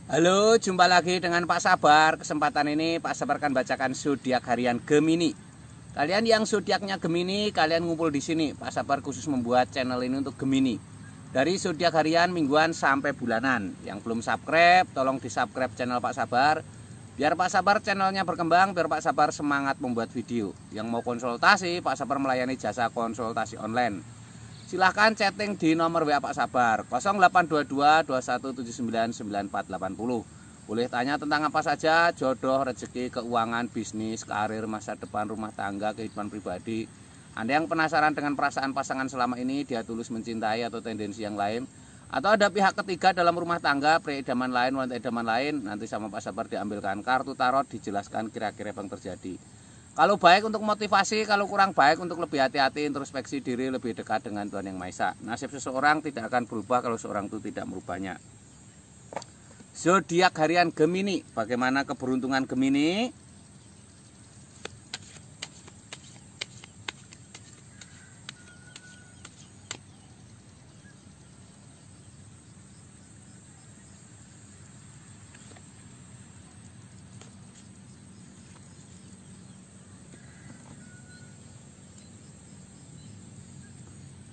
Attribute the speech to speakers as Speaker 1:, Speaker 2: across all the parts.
Speaker 1: Halo, jumpa lagi dengan Pak Sabar. Kesempatan ini Pak Sabar akan bacakan zodiak harian Gemini. Kalian yang zodiaknya Gemini, kalian ngumpul di sini. Pak Sabar khusus membuat channel ini untuk Gemini. Dari zodiak harian, mingguan sampai bulanan. Yang belum subscribe, tolong di-subscribe channel Pak Sabar. Biar Pak Sabar channelnya berkembang, biar Pak Sabar semangat membuat video. Yang mau konsultasi, Pak Sabar melayani jasa konsultasi online. Silahkan chatting di nomor WA Pak Sabar 0822 2179 9480. Boleh tanya tentang apa saja, jodoh, rezeki, keuangan, bisnis, karir, masa depan, rumah tangga, kehidupan pribadi. Anda yang penasaran dengan perasaan pasangan selama ini, dia tulus mencintai atau tendensi yang lain, atau ada pihak ketiga dalam rumah tangga, pria idaman lain, wanita idaman lain, nanti sama Pak Sabar diambilkan kartu tarot, dijelaskan kira-kira apa yang terjadi. Kalau baik untuk motivasi, kalau kurang baik untuk lebih hati-hati, introspeksi diri, lebih dekat dengan Tuhan Yang Maha Esa. Nasib seseorang tidak akan berubah kalau seorang itu tidak merubahnya. Zodiak harian Gemini, bagaimana keberuntungan Gemini?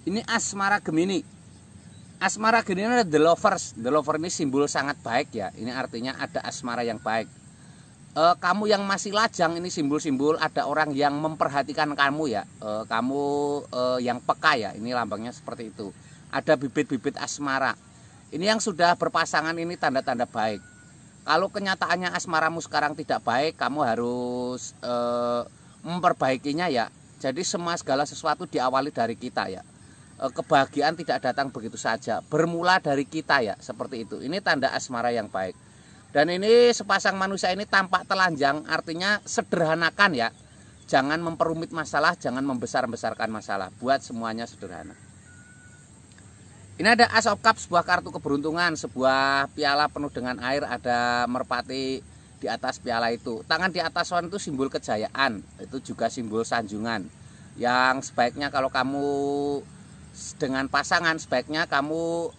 Speaker 1: Ini asmara Gemini. Asmara Gemini adalah the lovers. The lover ini simbol sangat baik ya. Ini artinya ada asmara yang baik. Kamu yang masih lajang, ini simbol-simbol ada orang yang memperhatikan kamu ya. Kamu yang peka ya. Ini lambangnya seperti itu. Ada bibit-bibit asmara. Ini yang sudah berpasangan, ini tanda-tanda baik. Kalau kenyataannya asmaramu sekarang tidak baik, kamu harus memperbaikinya ya. Jadi segala sesuatu diawali dari kita ya. Kebahagiaan tidak datang begitu saja, bermula dari kita ya, seperti itu. Ini tanda asmara yang baik. Dan ini sepasang manusia ini tampak telanjang, artinya sederhanakan ya. Jangan memperumit masalah, jangan membesar-besarkan masalah. Buat semuanya sederhana. Ini ada Ace of Cups, sebuah kartu keberuntungan, sebuah piala penuh dengan air, ada merpati di atas piala itu. Tangan di atas itu simbol kejayaan, itu juga simbol sanjungan. Yang sebaiknya kalau kamu dengan pasangan, sebaiknya kamu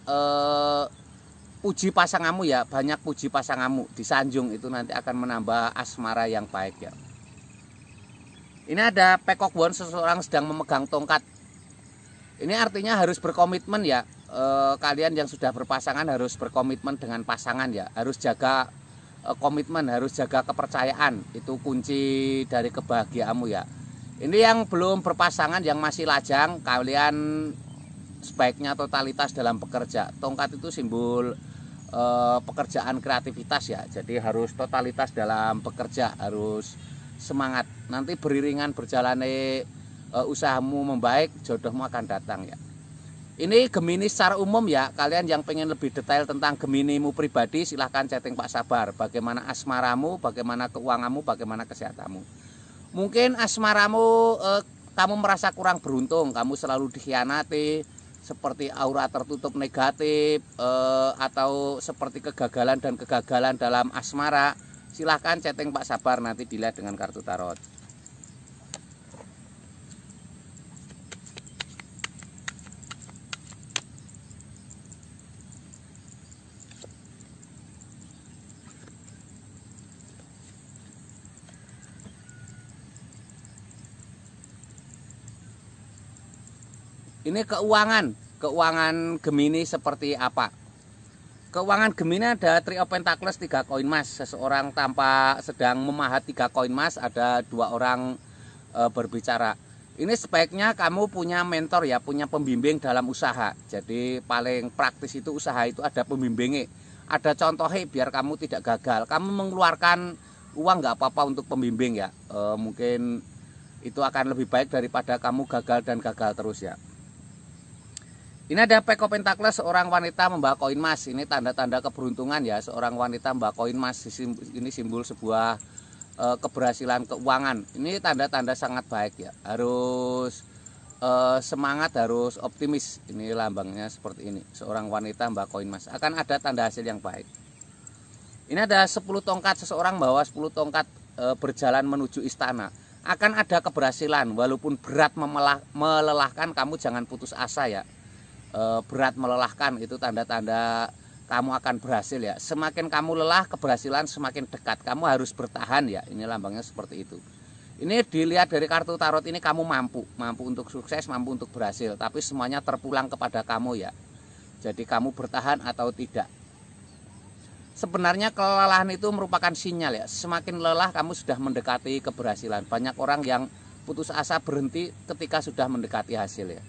Speaker 1: puji pasanganmu ya, banyak puji pasanganmu, disanjung, itu nanti akan menambah asmara yang baik ya. Ini ada Peacock Wand, seseorang sedang memegang tongkat. Ini artinya harus berkomitmen ya. Kalian yang sudah berpasangan harus berkomitmen dengan pasangan ya, harus jaga komitmen, harus jaga kepercayaan, itu kunci dari kebahagiaanmu ya. Ini yang belum berpasangan, yang masih lajang, kalian sebaiknya totalitas dalam bekerja. Tongkat itu simbol pekerjaan kreativitas ya. Jadi harus totalitas dalam bekerja, harus semangat. Nanti beriringan berjalannya usahamu membaik, jodohmu akan datang ya. Ini Gemini secara umum ya. Kalian yang pengen lebih detail tentang Geminimu pribadi, silahkan chatting Pak Sabar. Bagaimana asmaramu, bagaimana keuanganmu, bagaimana kesehatanmu. Mungkin asmaramu kamu merasa kurang beruntung, kamu selalu dikhianati, seperti aura tertutup negatif, atau seperti kegagalan dan kegagalan dalam asmara. Silahkan chatting Pak Sabar, nanti dilihat dengan kartu tarot. Ini keuangan Gemini seperti apa? Keuangan Gemini ada Three of Pentacles, 3 koin emas. Seseorang tampak sedang memahat 3 koin emas, ada 2 orang berbicara. Ini sebaiknya kamu punya mentor ya, punya pembimbing dalam usaha. Jadi paling praktis itu usaha itu ada pembimbingnya, ada contohnya biar kamu tidak gagal. Kamu mengeluarkan uang nggak apa-apa untuk pembimbing ya. Mungkin itu akan lebih baik daripada kamu gagal dan gagal terus ya. Ini ada Pack of Pentacles, seorang wanita membawa koin emas. Ini tanda-tanda keberuntungan ya, seorang wanita membawa koin emas. Ini simbol sebuah keberhasilan keuangan. Ini tanda-tanda sangat baik ya. Harus semangat, harus optimis. Ini lambangnya seperti ini. Seorang wanita membawa koin emas, akan ada tanda hasil yang baik. Ini ada 10 tongkat, seseorang bawa 10 tongkat berjalan menuju istana. Akan ada keberhasilan, walaupun berat melelahkan, kamu jangan putus asa ya. Berat melelahkan itu tanda-tanda kamu akan berhasil ya. Semakin kamu lelah, keberhasilan semakin dekat. Kamu harus bertahan ya. Ini lambangnya seperti itu. Ini dilihat dari kartu tarot ini kamu mampu untuk sukses, mampu untuk berhasil. Tapi semuanya terpulang kepada kamu ya. Jadi kamu bertahan atau tidak. Sebenarnya kelelahan itu merupakan sinyal ya. Semakin lelah kamu sudah mendekati keberhasilan. Banyak orang yang putus asa berhenti ketika sudah mendekati hasil ya.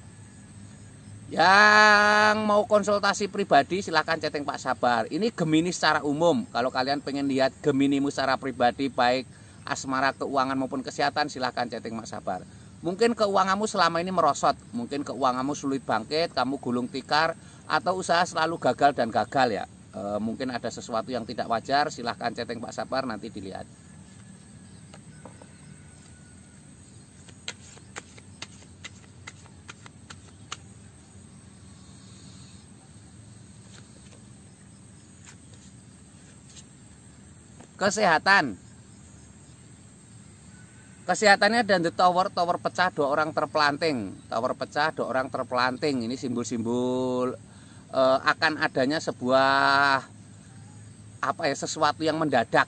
Speaker 1: Yang mau konsultasi pribadi silahkan chatting Pak Sabar. Ini Gemini secara umum. Kalau kalian pengen lihat Geminimu secara pribadi, baik asmara, keuangan maupun kesehatan, silahkan chatting Pak Sabar. Mungkin keuanganmu selama ini merosot, mungkin keuanganmu sulit bangkit, kamu gulung tikar, atau usaha selalu gagal dan gagal ya. Mungkin ada sesuatu yang tidak wajar, silahkan chatting Pak Sabar, nanti dilihat. Kesehatannya dan the tower pecah, 2 orang terpelanting. Tower pecah, 2 orang terpelanting. Ini simbol-simbol akan adanya sebuah sesuatu yang mendadak.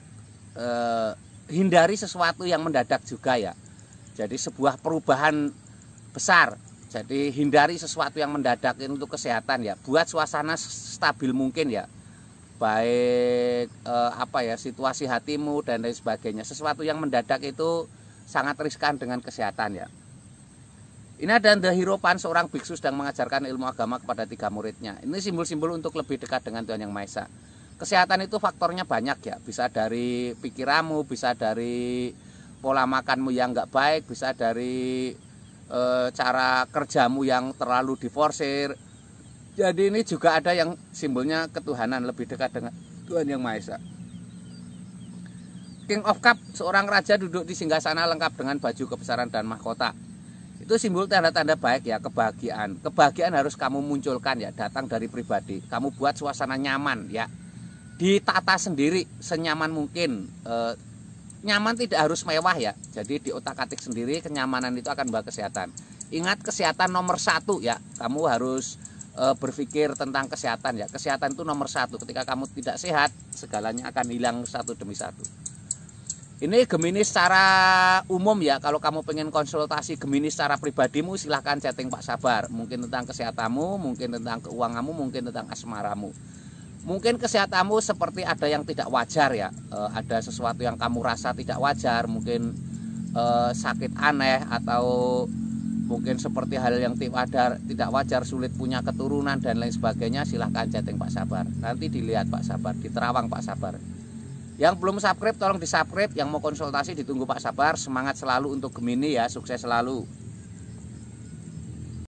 Speaker 1: Hindari sesuatu yang mendadak juga ya. Jadi sebuah perubahan besar. Jadi hindari sesuatu yang mendadak ini untuk kesehatan ya. Buat suasana stabil mungkin ya. Baik situasi hatimu dan lain sebagainya. Sesuatu yang mendadak itu sangat riskan dengan kesehatan ya. Ini ada The Hierophant, seorang biksu sedang mengajarkan ilmu agama kepada 3 muridnya. Ini simbol-simbol untuk lebih dekat dengan Tuhan Yang Maha Esa. Kesehatan itu faktornya banyak ya. Bisa dari pikiranmu, bisa dari pola makanmu yang nggak baik, bisa dari cara kerjamu yang terlalu diforsir. Jadi ini juga ada yang simbolnya ketuhanan, lebih dekat dengan Tuhan Yang Maha Esa. King of Cup, seorang raja duduk di singgasana lengkap dengan baju kebesaran dan mahkota. Itu simbol tanda-tanda baik ya, kebahagiaan. Kebahagiaan harus kamu munculkan ya, datang dari pribadi. Kamu buat suasana nyaman ya. Ditata sendiri senyaman mungkin. Nyaman tidak harus mewah ya. Jadi di otak-atik sendiri, kenyamanan itu akan membawa kesehatan. Ingat, kesehatan nomor 1 ya. Kamu harus berpikir tentang kesehatan ya. Kesehatan itu nomor 1. Ketika kamu tidak sehat, segalanya akan hilang satu demi satu. Ini Gemini secara umum ya. Kalau kamu pengen konsultasi Gemini secara pribadimu, silahkan chatting Pak Sabar. Mungkin tentang kesehatanmu, mungkin tentang keuanganmu, mungkin tentang asmaramu. Mungkin kesehatanmu seperti ada yang tidak wajar ya. Ada sesuatu yang kamu rasa tidak wajar. Mungkin sakit aneh, atau mungkin seperti hal yang tidak wajar, sulit punya keturunan dan lain sebagainya. Silahkan chatting Pak Sabar. Nanti dilihat Pak Sabar, di Terawang Pak Sabar. Yang belum subscribe tolong di subscribe. Yang mau konsultasi ditunggu Pak Sabar. Semangat selalu untuk Gemini ya, sukses selalu.